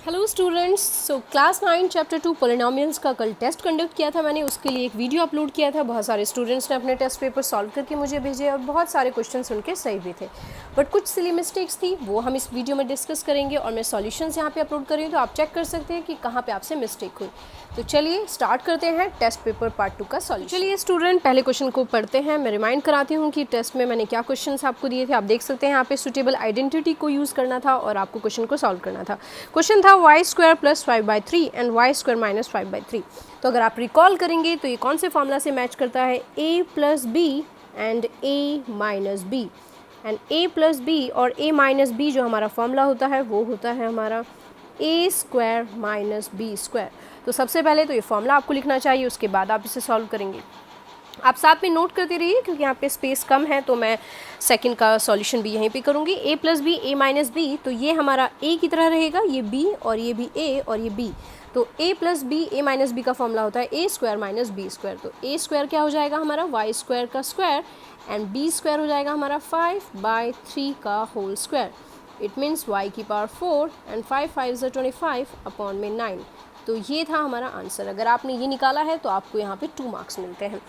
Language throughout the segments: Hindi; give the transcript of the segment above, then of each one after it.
Hello students. Class 9 chapter 2 polynomials का कल टेस्ट कंडक्ट किया था मैंने, उसके लिए एक वीडियो अपलोड किया था। बहुत सारे स्टूडेंट्स ने अपने टेस्ट पेपर सॉल्व करके मुझे भेजे और बहुत सारे क्वेश्चंस उनके सही भी थे, बट कुछ सिली मिस्टेक्स थी, वो हम इस वीडियो में डिस्कस करेंगे और मैं सॉल्यूशंस यहाँ पे अपलोड कर रही हूँ, तो आप चेक कर सकते हैं कि कहाँ पे आपसे मिस्टेक हुई। तो चलिए स्टार्ट करते हैं टेस्ट पेपर पार्ट 2 का सॉल्यूशन। चलिए स्टूडेंट, पहले क्वेश्चन को पढ़ते हैं। मैं रिमाइंड कराती हूँ कि टेस्ट में मैंने क्या क्वेश्चंस आपको दिए थे। आप देख सकते हैं यहाँ पे सुटेबल आइडेंटिटी को यूज़ करना था और आपको क्वेश्चन को सॉल्व करना था। क्वेश्चन था y² + 5/3 एंड y² - 5/3। तो अगर आप रिकॉल करेंगे तो ये कौन से फॉर्मूला से मैच करता है? a + b and a - b। And a + b और a - b जो हमारा फॉर्मूला होता है वो होता है हमारा a² - b²। तो सबसे पहले तो ये फॉर्मूला आपको लिखना चाहिए, उसके बाद आप इसे सॉल्व करेंगे। आप साथ में नोट करते रहिए क्योंकि यहाँ पे स्पेस कम है, तो मैं सेकंड का सॉल्यूशन भी यहीं पे करूँगी। a + b a - b, तो ये हमारा a की तरह रहेगा, ये b और ये भी a और ये b। तो a + b a - b का फॉर्मूला होता है a² - b²। तो a² क्या हो जाएगा हमारा? y² का स्क्वायर एंड b² हो जाएगा हमारा 5/3 का whole square. It means y की पावर 4 एंड 5 5 = 25/9। तो ये था हमारा आंसर। अगर आपने ये निकाला है तो आपको यहाँ पे 2 मार्क्स मिलते हैं।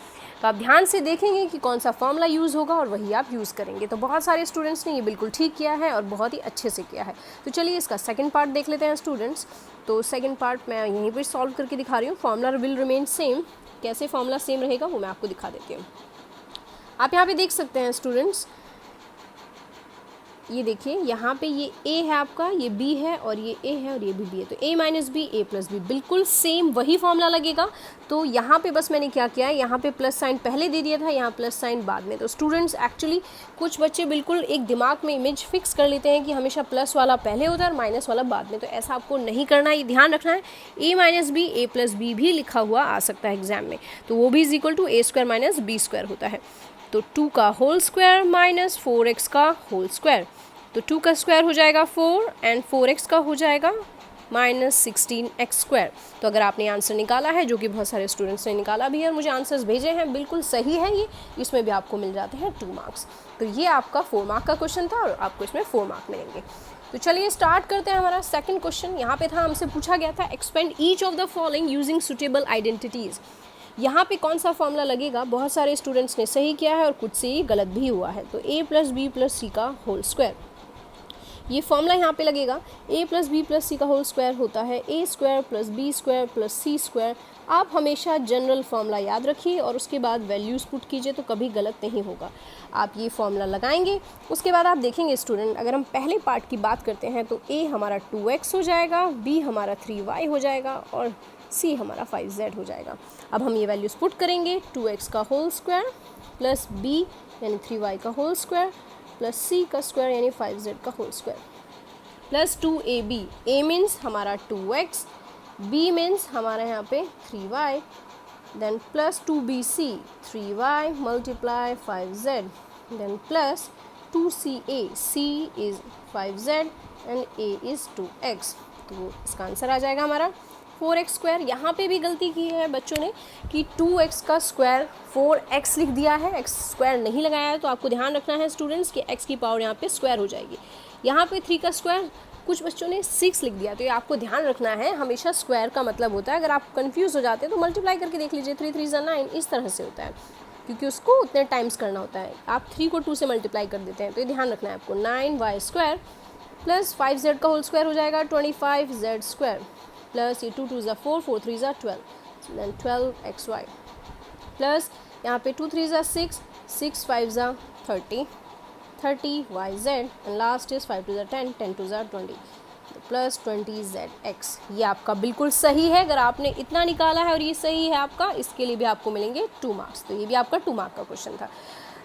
तो आप ध्यान से देखेंगे कि कौन सा फॉर्मूला यूज़ होगा और वही आप यूज़ करेंगे। तो बहुत सारे स्टूडेंट्स ने ये बिल्कुल ठीक किया है और बहुत ही अच्छे से किया है। तो चलिए इसका सेकंड पार्ट देख लेते हैं स्टूडेंट्स। तो सेकंड पार्ट मैं यहीं पर सॉल्व करके दिखा रही हूँ। Formula will remain same. कैसे फॉर्मूला सेम रहेगा वो मैं आपको दिखा देती हूँ। आप यहाँ पे देख सकते हैं स्टूडेंट्स, ये देखिए यहाँ पे ये a है आपका, ये b है और ये a है और ये भी b है। तो a - b a + b बिल्कुल सेम वही फॉर्मूला लगेगा। तो यहाँ पे बस मैंने क्या किया है, यहाँ पे प्लस साइन पहले दे दिया था, यहाँ प्लस साइन बाद में। तो स्टूडेंट्स एक्चुअली कुछ बच्चे बिल्कुल एक दिमाग में इमेज फिक्स कर लेते हैं कि हमेशा प्लस वाला पहले होता है और माइनस वाला बाद में। तो ऐसा आपको नहीं करना है, ये ध्यान रखना है। a - b a + b भी लिखा हुआ आ सकता है एग्जाम में, तो वो भी = a² - b² होता है। तो 2 का होल स्क्वायर माइनस 4x का होल स्क्वायर। तो 2 का स्क्वायर हो जाएगा 4 एंड 4x का हो जाएगा -16x²। तो अगर आपने आंसर निकाला है, जो कि बहुत सारे स्टूडेंट्स ने निकाला भी है और मुझे आंसर्स भेजे हैं, बिल्कुल सही है ये, इसमें भी आपको मिल जाते हैं 2 मार्क्स। तो ये आपका 4 मार्क का क्वेश्चन था और आपको इसमें 4 मार्क मिलेंगे। तो चलिए स्टार्ट करते हैं हमारा सेकंड क्वेश्चन। यहाँ पे था, हमसे पूछा गया था expand each of the following using suitable identities. यहाँ पे कौन सा फॉर्मूला लगेगा? बहुत सारे स्टूडेंट्स ने सही किया है और कुछ से ही गलत भी हुआ है। तो a + b + c का होल स्क्वायर, ये फॉर्मूला यहाँ पे लगेगा। a + b + c का होल स्क्वायर होता है a² + b² + c²। आप हमेशा जनरल फॉर्मूला याद रखिए और उसके बाद वैल्यूज़ पुट कीजिए, तो कभी गलत नहीं होगा। आप ये फॉर्मूला लगाएंगे, उसके बाद आप देखेंगे स्टूडेंट, अगर हम पहले पार्ट की बात करते हैं तो a हमारा 2x हो जाएगा, b हमारा 3y हो जाएगा और c हमारा 5z हो जाएगा। अब हम ये वैल्यूज़ पुट करेंगे, 2x का होल स्क्वायर प्लस b यानी 3y का होल स्क्वायर प्लस c का स्क्वायर यानी 5z का whole square plus 2ab। a means हमारा 2x, b मीन्स हमारा यहाँ पे 3y, then plus 2bc 3y × 5z, then plus 2ca, c is 5z and a is 2x। तो इसका आंसर आ जाएगा हमारा 4x²। यहाँ पे भी गलती की है बच्चों ने कि 2x का स्क्वायर 4x लिख दिया है, x² नहीं लगाया है। तो आपको ध्यान रखना है स्टूडेंट्स कि x की पावर यहाँ पे स्क्वायर हो जाएगी। यहाँ पे 3 का स्क्वायर कुछ बच्चों ने 6 लिख दिया, तो ये आपको ध्यान रखना है। हमेशा स्क्वायर का मतलब होता है, अगर आप कंफ्यूज हो जाते हैं तो मल्टीप्लाई करके देख लीजिए, 3 3 = 9, इस तरह से होता है, क्योंकि उसको उतने टाइम्स करना होता है। आप 3 को 2 से मल्टीप्लाई कर देते हैं, तो ये ध्यान रखना है आपको। 9y² प्लस 5z का होल स्क्वायर हो जाएगा 25z² प्लस ये 2 2 = 4 4 3 = 12, देन 12xy प्लस यहाँ पे 2 3 = 6 6 5 = 30 30yz and last is 5 2 = 10 10 2 = 20 plus 20zx। ये आपका बिल्कुल सही है। अगर आपने इतना निकाला है और ये सही है आपका, इसके लिए भी आपको मिलेंगे 2 मार्क्स। तो ये भी आपका 2 मार्क का क्वेश्चन था।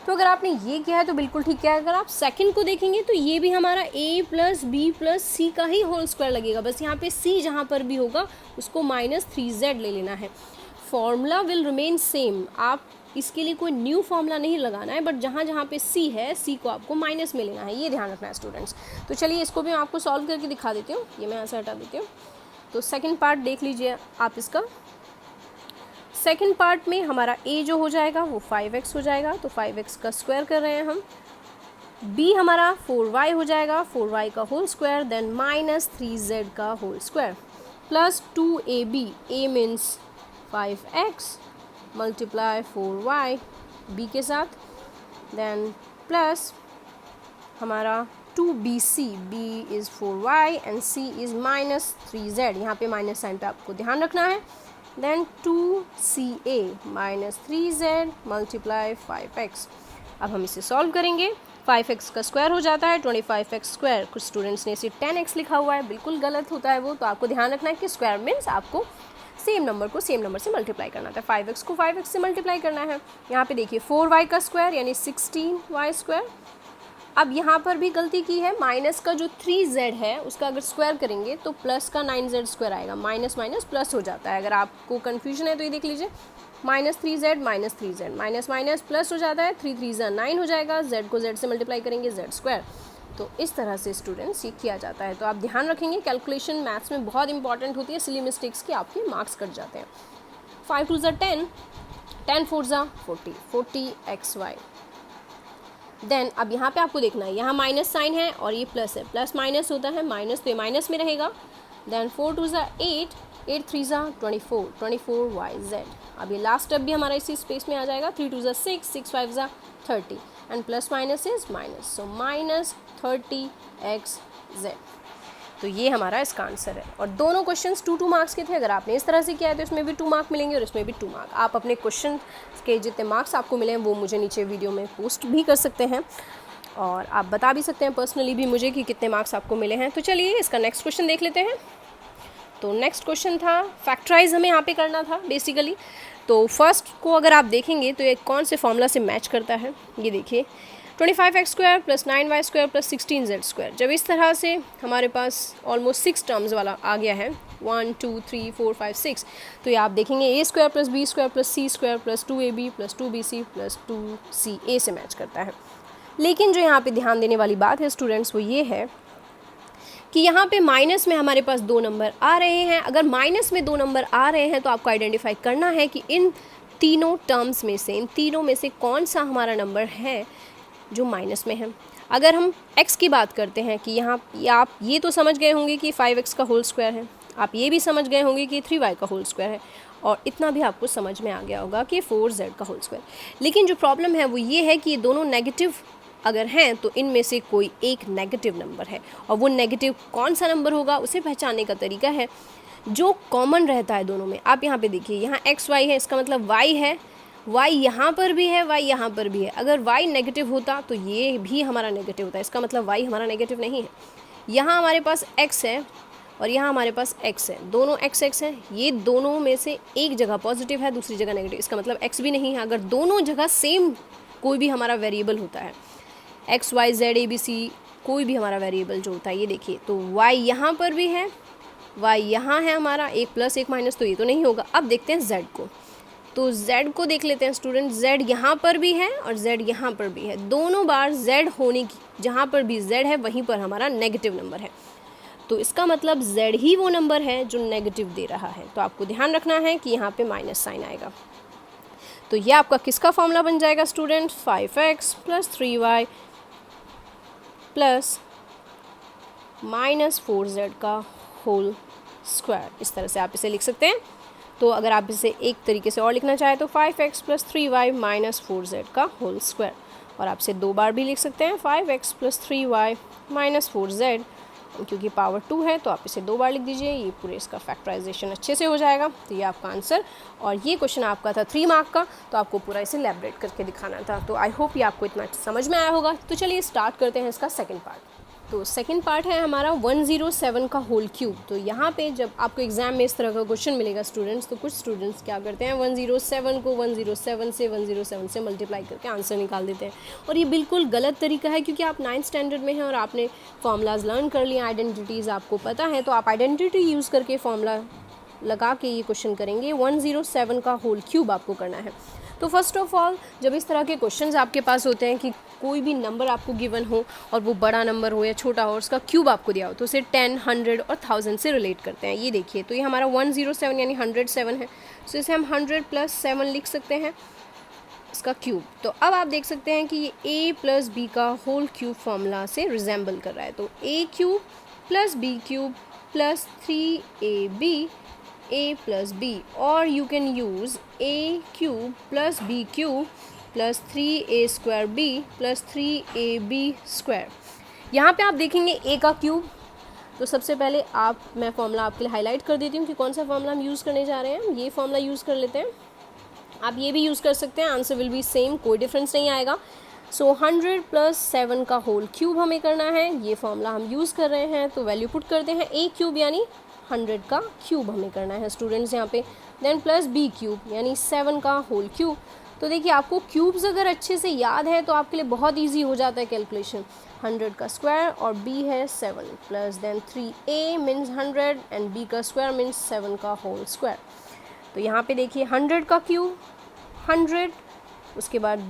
तो अगर आपने ये किया है तो बिल्कुल ठीक है। अगर आप सेकंड को देखेंगे तो ये भी हमारा a + b + c का ही होल स्क्वायर लगेगा, बस यहाँ पे c जहाँ पर भी होगा उसको -3z ले लेना है। Formula will remain same. आप इसके लिए कोई न्यू फॉर्मूला नहीं लगाना है, बट जहाँ जहाँ पे c है, c को आपको माइनस में लेना है, ये ध्यान रखना है स्टूडेंट्स। तो चलिए इसको भी मैं आपको सॉल्व करके दिखा देती हूँ। ये मैं यहाँ से हटा देती हूँ। तो सेकेंड पार्ट देख लीजिए आप इसका। सेकंड पार्ट में हमारा a जो हो जाएगा वो 5x हो जाएगा। तो 5x का स्क्वायर कर रहे हैं हम b हमारा 4y हो जाएगा, 4y का whole square, then minus 3z का whole square plus 2ab, a means 5x multiply 4y b के साथ, देन प्लस हमारा 2bc, b is 4y and c is minus 3z, यहाँ पे माइनस साइन पे आपको ध्यान रखना है, then 2ca minus 3z multiply 5x। अब हम इसे सॉल्व करेंगे, 5x का स्क्वायर हो जाता है 25x स्क्वायर, कुछ स्टूडेंट्स ने इसे 10x लिखा हुआ है, बिल्कुल गलत होता है वो, तो आपको ध्यान रखना है कि स्क्वायर मीन्स आपको सेम नंबर को सेम नंबर से मल्टीप्लाई करना था, 5x को 5x से मल्टीप्लाई करना है। यहाँ पे देखिए 4y का स्क्वायर यानी 16y स्क्वायर। अब यहाँ पर भी गलती की है, माइनस का जो 3z है उसका अगर स्क्वायर करेंगे तो प्लस का 9z स्क्वायर आएगा, माइनस माइनस प्लस हो जाता है। अगर आपको कन्फ्यूजन है तो ये देख लीजिए, minus 3z minus minus plus हो जाता है, 3 3 9 हो जाएगा, z को z से मल्टीप्लाई करेंगे z स्क्वायर। तो इस तरह से स्टूडेंट्स ये किया जाता है। तो आप ध्यान रखेंगे, कैलकुलेशन मैथ्स में बहुत इंपॉर्टेंट होती है, सिली मिस्टेक्स की आपके मार्क्स कट जाते हैं। 5 2 10, 10 4 40, 40xy। देन अब यहाँ पे आपको देखना है, यहाँ माइनस साइन है और ये प्लस है, प्लस माइनस होता है, माइनस तो ये माइनस में रहेगा। Then 4 2 8, 8 3 24, 24yz। अब ये लास्ट स्टेप भी हमारा इसी स्पेस में आ जाएगा, 3 2 6, 6 5 30 and plus minus is minus, so minus 30xz। तो ये हमारा इसका आंसर है। और दोनों क्वेश्चंस 2 2 मार्क्स के थे। अगर आपने इस तरह से किया है तो इसमें भी 2 मार्क मिलेंगे और इसमें भी 2 मार्क। आप अपने क्वेश्चन के जितने मार्क्स आपको मिले हैं वो मुझे नीचे वीडियो में पोस्ट भी कर सकते हैं और आप बता भी सकते हैं पर्सनली भी मुझे कि कितने मार्क्स आपको मिले हैं। तो चलिए इसका नेक्स्ट क्वेश्चन देख लेते हैं। तो नेक्स्ट क्वेश्चन था फैक्टराइज, हमें यहाँ पे करना था बेसिकली। तो फर्स्ट को अगर आप देखेंगे तो ये कौन से फॉर्मूला से मैच करता है, ये देखिए 25x square plus 9y square plus 16z square. जब इस तरह से हमारे पास ऑलमोस्ट 6 टर्म्स वाला आ गया है, 1 2 3 4 5 6, तो ये आप देखेंगे a square plus b square plus c square plus 2ab plus 2bc plus 2ca से मैच करता है। लेकिन जो यहाँ पे ध्यान देने वाली बात है स्टूडेंट्स वो ये है कि यहाँ पे माइनस में हमारे पास 2 नंबर आ रहे हैं। अगर माइनस में 2 नंबर आ रहे हैं तो आपको आइडेंटिफाई करना है कि इन तीनों टर्म्स में से, इन तीनों में से कौन सा हमारा नंबर है जो माइनस में है। अगर हम x की बात करते हैं कि यहाँ आप ये तो समझ गए होंगे कि 5x का होल स्क्वायर है, आप ये भी समझ गए होंगे कि 3y का होल स्क्वायर है, और इतना भी आपको समझ में आ गया होगा कि 4z का होल स्क्वायर। लेकिन जो प्रॉब्लम है वो ये है कि ये दोनों नेगेटिव अगर हैं तो इनमें से कोई एक नेगेटिव नंबर है, और वो नेगेटिव कौन सा नंबर होगा उसे पहचानने का तरीका है जो कॉमन रहता है दोनों में। आप यहाँ पे देखिए, यहाँ x y है, इसका मतलब y है, y यहाँ पर भी है, y यहाँ पर भी है। अगर y नेगेटिव होता तो ये भी हमारा नेगेटिव होता है, इसका मतलब y हमारा नेगेटिव नहीं है। यहाँ हमारे पास x है और यहाँ हमारे पास x है, दोनों x x है, ये दोनों में से एक जगह पॉजिटिव है दूसरी जगह नेगेटिव, इसका मतलब x भी नहीं है। अगर दोनों जगह सेम कोई भी हमारा वेरिएबल होता है, x y z a b c कोई भी हमारा वेरिएबल जो होता है, ये देखिए तो y यहाँ पर भी है, y यहाँ है हमारा, एक प्लस एक माइनस, तो ये तो नहीं होगा। अब देखते हैं z को, तो z को देख लेते हैं स्टूडेंट, z यहाँ पर भी है और z यहाँ पर भी है, दोनों बार z होने की जहाँ पर भी z है वहीं पर हमारा नेगेटिव नंबर है, तो इसका मतलब z ही वो नंबर है जो नेगेटिव दे रहा है। तो आपको ध्यान रखना है कि यहाँ पे माइनस साइन आएगा। तो ये आपका किसका फॉर्मूला बन जाएगा student, 5x plus 3y plus minus 4z का होल स्क्वायर। इस तरह से आप इसे लिख सकते हैं। तो अगर आप इसे एक तरीके से और लिखना चाहें तो 5x plus 3y minus 4z का होल स्क्वायर, और आप इसे 2 बार भी लिख सकते हैं, 5x plus 3y minus 4z, क्योंकि पावर 2 है तो आप इसे 2 बार लिख दीजिए, ये पूरे इसका फैक्टराइजेशन अच्छे से हो जाएगा। तो ये आपका आंसर, और ये क्वेश्चन आपका था 3 मार्क का, तो आपको पूरा इसे एलैबोरेट करके दिखाना था। तो आई होप ये आपको इतना समझ में आया होगा। तो चलिए स्टार्ट करते हैं इसका सेकंड पार्ट। तो सेकंड पार्ट है हमारा 107 का होल क्यूब। तो यहाँ पे जब आपको एग्जाम में इस तरह का क्वेश्चन मिलेगा स्टूडेंट्स, तो कुछ स्टूडेंट्स क्या करते हैं, 107 को 107 से मल्टीप्लाई करके आंसर निकाल देते हैं, और ये बिल्कुल गलत तरीका है, क्योंकि आप 9th स्टैंडर्ड में हैं और आपने फॉर्मूलाज लर्न कर लिए, आइडेंटिटीज़ आपको पता है, तो आप आइडेंटिटी यूज़ करके फॉर्मूला लगा के ये क्वेश्चन करेंगे। 107 का होल क्यूब आपको करना है। तो फर्स्ट ऑफ ऑल जब इस तरह के क्वेश्चंस आपके पास होते हैं कि कोई भी नंबर आपको गिवन हो और वो बड़ा नंबर हो या छोटा हो और उसका क्यूब आपको दिया हो, तो उसे 10, 100 और 1000 से रिलेट करते हैं। ये देखिए, तो ये हमारा 107 यानी 107 है, तो इसे हम 100 प्लस 7 लिख सकते हैं, इसका क्यूब। तो अब आप देख सकते हैं कि ये ए प्लस बी का होल क्यूब फॉर्मूला से रिजेंबल कर रहा है। तो A cube plus B cube plus 3ab a plus B, और you can use A cube plus B cube plus 3a square B plus 3ab square. यहाँ पे आप देखेंगे ए का क्यूब, तो सबसे पहले मैं फॉर्मूला आपके लिए हाईलाइट कर देती हूँ कि कौन सा फॉर्मूला हम यूज़ करने जा रहे हैं। ये फॉर्मूला यूज़ कर लेते हैं, आप ये भी यूज़ कर सकते हैं, आंसर विल बी सेम, कोई डिफरेंस नहीं आएगा। सो 100 प्लस 7 का होल क्यूब हमें करना है, ये फॉर्मूला हम यूज़ कर रहे हैं। तो वैल्यू पुट करते हैं, ए क्यूब यानी 100 का क्यूब हमें करना है स्टूडेंट्स यहाँ पे, देन प्लस बी क्यूब यानी 7 का होल क्यूब। तो देखिए आपको क्यूब्स अगर अच्छे से याद है तो आपके लिए बहुत ईजी हो जाता है कैलकुलेशन। 100 का स्क्वायर और b है 7 plus then 3a means 100 and b का स्क्वायर मीन्स 7 का होल स्क्वायर। तो यहाँ पे देखिए 100 का क्यूब 100, उसके बाद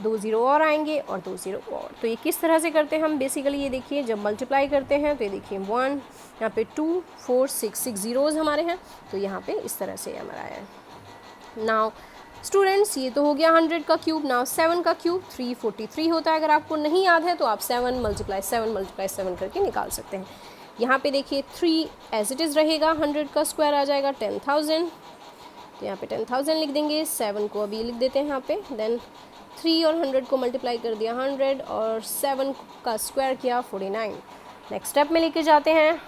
2 0 और आएंगे और 2 0 और। तो ये किस तरह से करते हैं हम, बेसिकली ये देखिए जब मल्टीप्लाई करते हैं तो ये देखिए 1, यहाँ पे 2 4 6 ज़ीरोज़ हमारे हैं, तो यहाँ पे इस तरह से हमारा है। नाउ स्टूडेंट्स ये तो हो गया 100 का क्यूब। नाउ 7 का क्यूब 343 होता है। अगर आपको नहीं याद है तो आप 7 मल्टीप्लाई 7 करके निकाल सकते हैं। यहाँ पे देखिए 3 एज इट इज़ रहेगा, 100 का स्क्वायर आ जाएगा 10,000, तो यहाँ पे 10,000 लिख देंगे। 7 को अभी लिख देते हैं यहाँ पे, देन 3 और 100 को मल्टीप्लाई कर दिया 100 और 7 का स्क्वायर किया 49। नेक्स्ट स्टेप में लेके जाते हैं,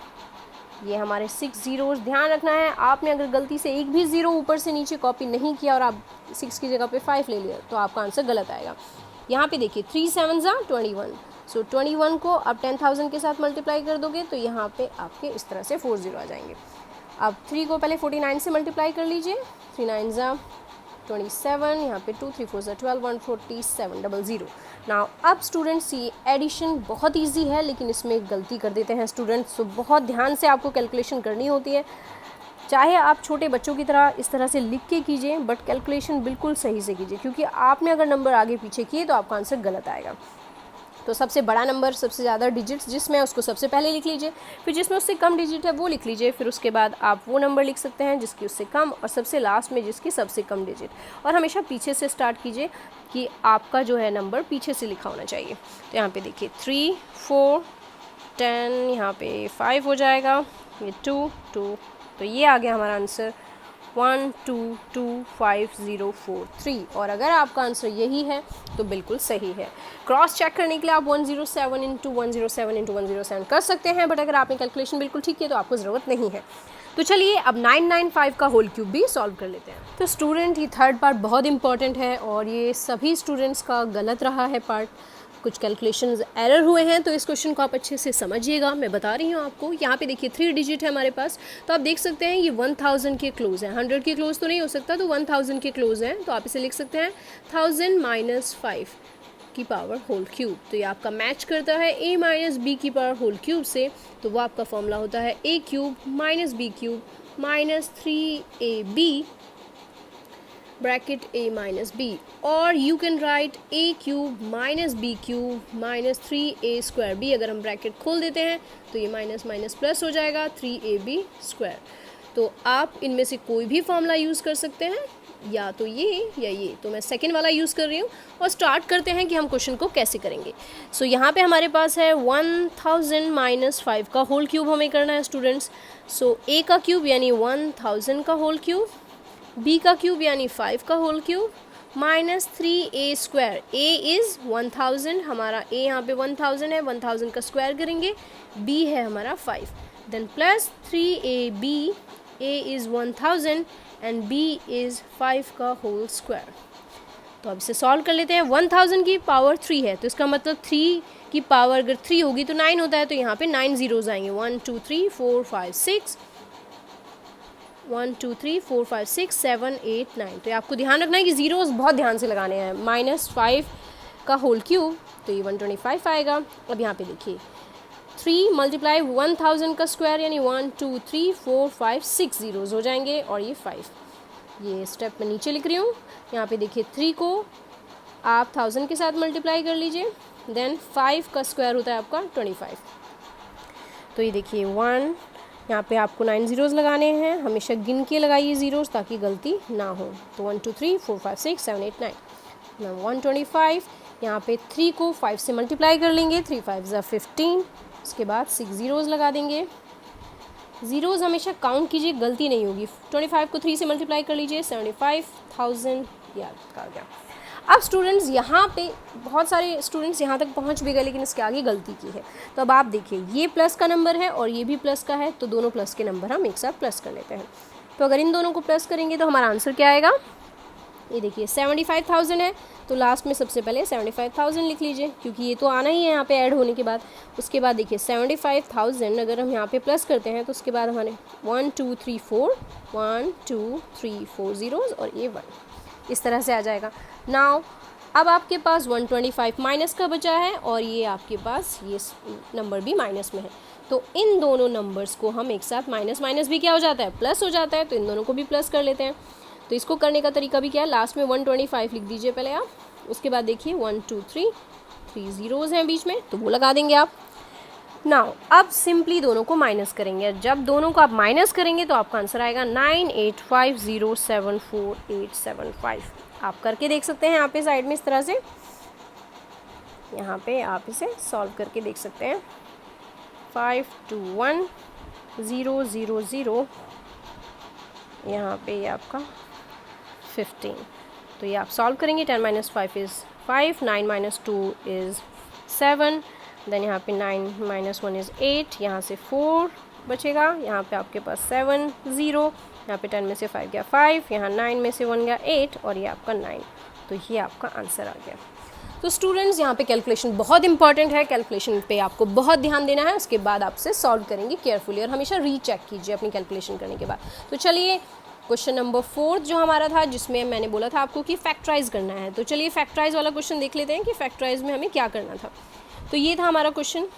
ये हमारे 6 ज़ीरोज़। ध्यान रखना है आपने अगर गलती से एक भी ज़ीरो ऊपर से नीचे कॉपी नहीं किया और आप 6 की जगह पे 5 ले लिया तो आपका आंसर गलत आएगा। यहाँ पे देखिए 3 7 21, सो 21 को आप 10,000 के साथ मल्टीप्लाई कर दोगे तो यहाँ पे आपके इस तरह से 4 0 आ जाएंगे। अब 3 को पहले 49 से मल्टीप्लाई कर लीजिए, 3 9 27, यहाँ पे 2 3 4 12 147 00। नाउ अब स्टूडेंट्स ये एडिशन बहुत इजी है लेकिन इसमें गलती कर देते हैं स्टूडेंट्स, तो बहुत ध्यान से आपको कैलकुलेशन करनी होती है। चाहे आप छोटे बच्चों की तरह इस तरह से लिख के कीजिए बट कैलकुलेशन बिल्कुल सही से कीजिए, क्योंकि आपने अगर नंबर आगे पीछे किए तो आपका आंसर गलत आएगा। तो सबसे बड़ा नंबर, सबसे ज़्यादा डिजिट्स जिसमें उसको सबसे पहले लिख लीजिए, फिर जिसमें उससे कम डिजिट है वो लिख लीजिए, फिर उसके बाद आप वो नंबर लिख सकते हैं जिसकी उससे कम, और सबसे लास्ट में जिसकी सबसे कम डिजिट। और हमेशा पीछे से स्टार्ट कीजिए कि आपका जो है नंबर पीछे से लिखा होना चाहिए। तो यहाँ पे देखिए 3 4 10, यहाँ पे 5 हो जाएगा, ये 2 2, तो ये आ गया हमारा आंसर 1 2 2 5 0 4 3। और अगर आपका आंसर यही है तो बिल्कुल सही है। क्रॉस चेक करने के लिए आप 107 इंटू 107 इंटू 107 कर सकते हैं, बट अगर आपने कैलकुलेशन बिल्कुल ठीक किया तो आपको ज़रूरत नहीं है। तो चलिए अब 995 का होल क्यूब भी सॉल्व कर लेते हैं। तो स्टूडेंट ये थर्ड पार्ट बहुत इंपॉर्टेंट है और ये सभी स्टूडेंट्स का गलत रहा है पार्ट, कुछ कैलकुलेशंस एरर हुए हैं, तो इस क्वेश्चन को आप अच्छे से समझिएगा। मैं बता रही हूँ आपको, यहाँ पे देखिए 3 डिजिट है हमारे पास, तो आप देख सकते हैं ये 1000 के क्लोज है, 100 के क्लोज तो नहीं हो सकता, तो 1000 के क्लोज है, तो आप इसे लिख सकते हैं 1000 माइनस 5 की पावर होल क्यूब। तो ये आपका मैच करता है a माइनस बी की पावर होल क्यूब से, तो वो आपका फॉर्मूला होता है a cube minus B cube minus 3ab bracket a minus B, और you can write a cube minus B cube minus 3a square b। अगर हम ब्रैकेट खोल देते हैं तो ये माइनस माइनस प्लस हो जाएगा 3ab स्क्वायर। तो आप इनमें से कोई भी फॉर्मूला यूज़ कर सकते हैं, या तो ये या ये, तो मैं सेकेंड वाला यूज़ कर रही हूँ। और स्टार्ट करते हैं कि हम क्वेश्चन को कैसे करेंगे। सो यहाँ पे हमारे पास है 1000 माइनस 5 का होल क्यूब हमें करना है स्टूडेंट्स। सो a का क्यूब यानी 1000 का होल क्यूब, b का क्यूब यानी 5 का whole cube minus 3a square. a is 1000, हमारा a यहाँ पे 1000 है, 1000 का स्क्वायर करेंगे, b है हमारा 5, then plus 3ab, a is 1000 and b is 5 का होल स्क्वायर। तो अब इसे सॉल्व कर लेते हैं। 1000 की पावर 3 है, तो इसका मतलब 3 की पावर अगर 3 होगी तो 9 होता है, तो यहाँ पे 9 ज़ीरोज़ आएंगे, 1 2 3 4 5 6 1 2 3 4 5 6 7 8 9। तो ये आपको ध्यान रखना है कि ज़ीरोज़ बहुत ध्यान से लगाने हैं। माइनस 5 का होल क्यूब तो ये 125 आएगा। अब यहाँ पे देखिए 3 मल्टीप्लाई 1000 का स्क्वायर यानी 1 2 3 4 5 6 ज़ीरोज़ हो जाएंगे, और ये 5, ये स्टेप मैं नीचे लिख रही हूँ। यहाँ पे देखिए 3 को आप 1000 के साथ मल्टीप्लाई कर लीजिए, देन 5 का स्क्वायर होता है आपका 25। तो ये देखिए 1, यहाँ पे आपको 9 ज़ीरोज़ लगाने हैं, हमेशा गिन के लगाइए ज़ीरोज़ ताकि गलती ना हो। तो 1 2 3 4 5 6 7 8 9, 125, यहाँ पे 3 को 5 से मल्टीप्लाई कर लेंगे, 3 5 ज़ा 15, उसके बाद 6 ज़ीरोज़ लगा देंगे। ज़ीरोज़ हमेशा काउंट कीजिए, गलती नहीं होगी। 25 को 3 से मल्टीप्लाई कर लीजिए, 75,000 याद आ गया। अब स्टूडेंट्स यहाँ पे बहुत सारे स्टूडेंट्स यहाँ तक पहुँच भी गए, लेकिन इसके आगे गलती की है। तो अब आप देखिए, ये प्लस का नंबर है और ये भी प्लस का है, तो दोनों प्लस के नंबर हम एक साथ प्लस कर लेते हैं। तो अगर इन दोनों को प्लस करेंगे तो हमारा आंसर क्या आएगा, ये देखिए 75,000 है, तो लास्ट में सबसे पहले 75,000 लिख लीजिए, क्योंकि ये तो आना ही है यहाँ पे ऐड होने के बाद। उसके बाद देखिए 75,000 अगर हम यहाँ पे प्लस करते हैं तो उसके बाद हमारे 1 2 3 4 ज़ीरोज़ और ये 1 इस तरह से आ जाएगा। नाउ अब आपके पास 125 माइनस का बचा है और ये आपके पास ये नंबर भी माइनस में है, तो इन दोनों नंबर्स को हम एक साथ माइनस माइनस भी क्या हो जाता है, प्लस हो जाता है, तो इन दोनों को भी प्लस कर लेते हैं। तो इसको करने का तरीका भी क्या है, लास्ट में 125 लिख दीजिए पहले आप, उसके बाद देखिए 1 2 3 ज़ीरोज़ हैं बीच में, तो वो लगा देंगे आप। नाउ अब सिंपली दोनों को माइनस करेंगे, जब दोनों को आप माइनस करेंगे तो आपका आंसर आएगा 985074,875। आप करके देख सकते हैं यहाँ पे साइड में इस तरह से, यहाँ पे आप इसे सॉल्व करके देख सकते हैं। 521,000 यहाँ पे ये आपका 15, तो ये आप सॉल्व करेंगे। 10 - 5 इज़ 5, 9 - 2 इज़ 7, देन यहाँ पे 9 - 1 इज़ 8, यहाँ से 4 बचेगा, यहाँ पे आपके पास 7 0, यहाँ पे 10 में से 5 गया 5, यहाँ 9 में से 1 गया 8 और ये आपका 9, तो ये आपका आंसर आ गया। तो स्टूडेंट्स यहाँ पे कैलकुलेशन बहुत इंपॉर्टेंट है, कैलकुलेशन पे आपको बहुत ध्यान देना है, उसके बाद आपसे सॉल्व करेंगे केयरफुली और हमेशा रीचेक कीजिए अपनी कैलकुलेशन करने के बाद। तो चलिए क्वेश्चन नंबर 4 जो हमारा था, जिसमें मैंने बोला था आपको कि फैक्टराइज करना है, तो चलिए फैक्टराइज वाला क्वेश्चन देख लेते हैं कि फैक्टराइज में हमें क्या करना था। तो ये था हमारा क्वेश्चन।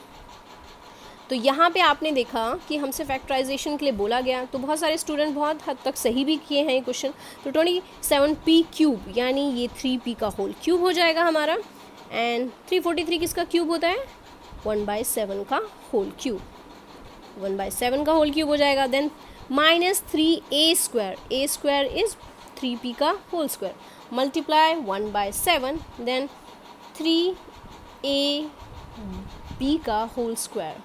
तो यहाँ पे आपने देखा कि हमसे फैक्टराइजेशन के लिए बोला गया, तो बहुत सारे स्टूडेंट बहुत हद तक सही भी किए हैं ये क्वेश्चन। तो 27p³ यानी ये 3p का होल क्यूब हो जाएगा हमारा, एंड 343 किसका क्यूब होता है, 1/7 का होल क्यूब, 1/7 का होल क्यूब हो जाएगा। Then -3a², a² is 3p का whole square, multiply 1/7, then 3ab का होल स्क्वायर,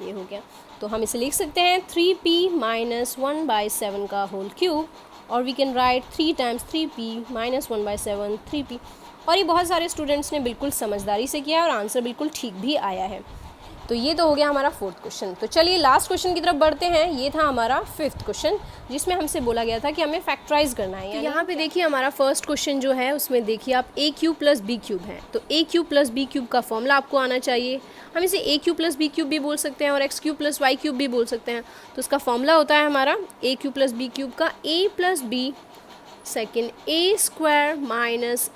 ये हो गया। तो हम इसे लिख सकते हैं 3p - 1/7 का होल क्यूब, और we can write 3 times 3p - 1/7 3p। और ये बहुत सारे स्टूडेंट्स ने बिल्कुल समझदारी से किया और आंसर बिल्कुल ठीक भी आया है। तो ये तो हो गया हमारा 4th क्वेश्चन। तो चलिए लास्ट क्वेश्चन की तरफ बढ़ते हैं। ये था हमारा 5th क्वेश्चन, जिसमें हमसे बोला गया था कि हमें फैक्टराइज करना है। तो यहाँ पे देखिए हमारा फर्स्ट क्वेश्चन जो है उसमें देखिए आप a³ + b³ है, तो a³ + b³ का फॉर्मूला आपको आना चाहिए। हम इसे a³ + b³ भी बोल सकते हैं और x³ + y³ भी बोल सकते हैं। तो इसका फॉर्मूला होता है हमारा a³ + b³ का a + b second a² -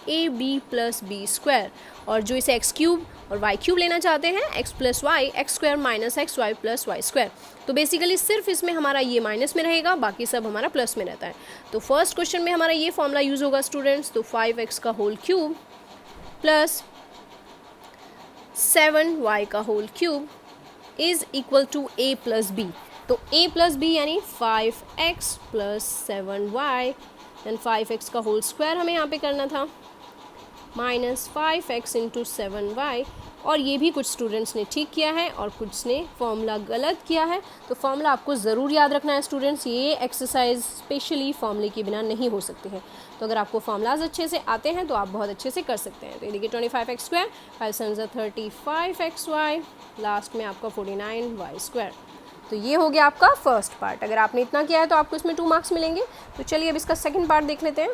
ab + b², और जो इसे x³ और y³ लेना चाहते हैं x + y, x² - xy + y²। तो बेसिकली सिर्फ इसमें हमारा ये माइनस में रहेगा, बाकी सब हमारा प्लस में रहता है। तो फर्स्ट क्वेश्चन में हमारा ये फॉर्मूला यूज़ होगा स्टूडेंट्स। तो 5x का होल क्यूब प्लस 7y का whole cube is equal to a + b। तो a + b यानी 5x + 7y, देन 5x का होल स्क्वायर हमें यहाँ पे करना था, -5x × 7y। और ये भी कुछ स्टूडेंट्स ने ठीक किया है और कुछ ने फॉर्मूला गलत किया है। तो फॉर्मूला आपको ज़रूर याद रखना है स्टूडेंट्स, ये एक्सरसाइज स्पेशली फॉर्मूले के बिना नहीं हो सकती है। तो अगर आपको फॉर्मूलाज अच्छे से आते हैं तो आप बहुत अच्छे से कर सकते हैं। तो ये देखिए 25x², 5 × 7 = 35xy, लास्ट में आपका 49y²। तो ये हो गया आपका फर्स्ट पार्ट। अगर आपने इतना किया है तो आपको इसमें 2 मार्क्स मिलेंगे। तो चलिए अब इसका सेकंड पार्ट देख लेते हैं।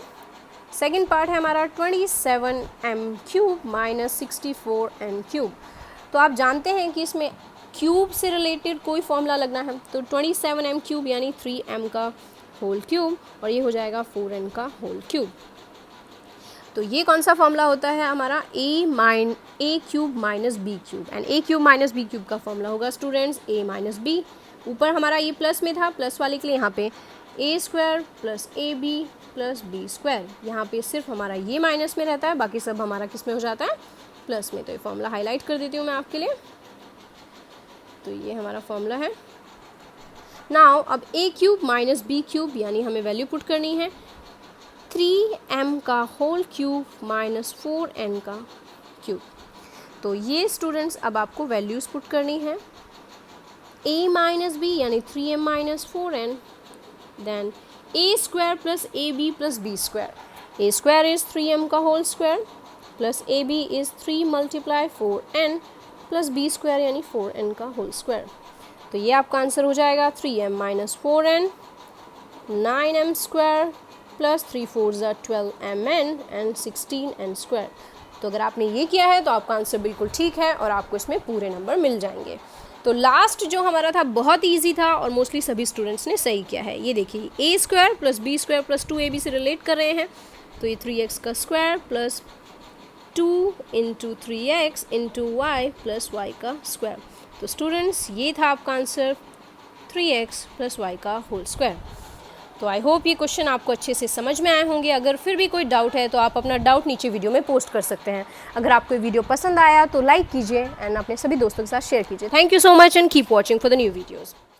सेकंड पार्ट है हमारा 27m³ - 64m³। तो आप जानते हैं कि इसमें क्यूब से रिलेटेड कोई फॉर्मूला लगना है। तो 27m³ यानी 3m का होल क्यूब, और ये हो जाएगा 4n का होल क्यूब। तो ये कौन सा फॉर्मूला होता है हमारा, a³ - b³, and a³ - b³ का फॉर्मूला होगा स्टूडेंट्स a - b। ऊपर हमारा ये प्लस में था, प्लस वाले के लिए यहाँ पे a² + ab + b²। यहाँ पे सिर्फ हमारा ये माइनस में रहता है, बाकी सब हमारा किस में हो जाता है, प्लस में। तो ये फॉर्मूला हाईलाइट कर देती हूँ मैं आपके लिए। तो ये हमारा फॉर्मूला है। नाउ अब a³ - b³ यानी हमें वैल्यू पुट करनी है। 3m का होल क्यूब माइनस 4n का क्यूब। तो ये स्टूडेंट्स अब आपको वैल्यूज़ पुट करनी है। a माइनस बी यानी 3m minus 4n, then a square plus ab plus b square. a square is 3m का whole square plus ab is 3 multiply 4n plus b square यानी 4n का होल स्क्वायर। तो ये आपका आंसर हो जाएगा 3m minus 4n, 9m square plus 3 4 ज़ा 12mn एंड 16n स्क्वायर। तो अगर आपने ये किया है तो आपका आंसर बिल्कुल ठीक है और आपको इसमें पूरे नंबर मिल जाएंगे। तो लास्ट जो हमारा था बहुत इजी था और मोस्टली सभी स्टूडेंट्स ने सही किया है। ये देखिए a square plus b square plus 2ab से रिलेट कर रहे हैं, तो ये 3x का square plus 2 into 3x into y plus y का स्क्वायर। तो स्टूडेंट्स ये था आपका आंसर 3x प्लस y का होल स्क्वायर। तो आई होप ये क्वेश्चन आपको अच्छे से समझ में आए होंगे। अगर फिर भी कोई डाउट है तो आप अपना डाउट नीचे वीडियो में पोस्ट कर सकते हैं। अगर आपको वीडियो पसंद आया तो लाइक कीजिए एंड अपने सभी दोस्तों के साथ शेयर कीजिए। Thank you so much and keep watching for the new videos.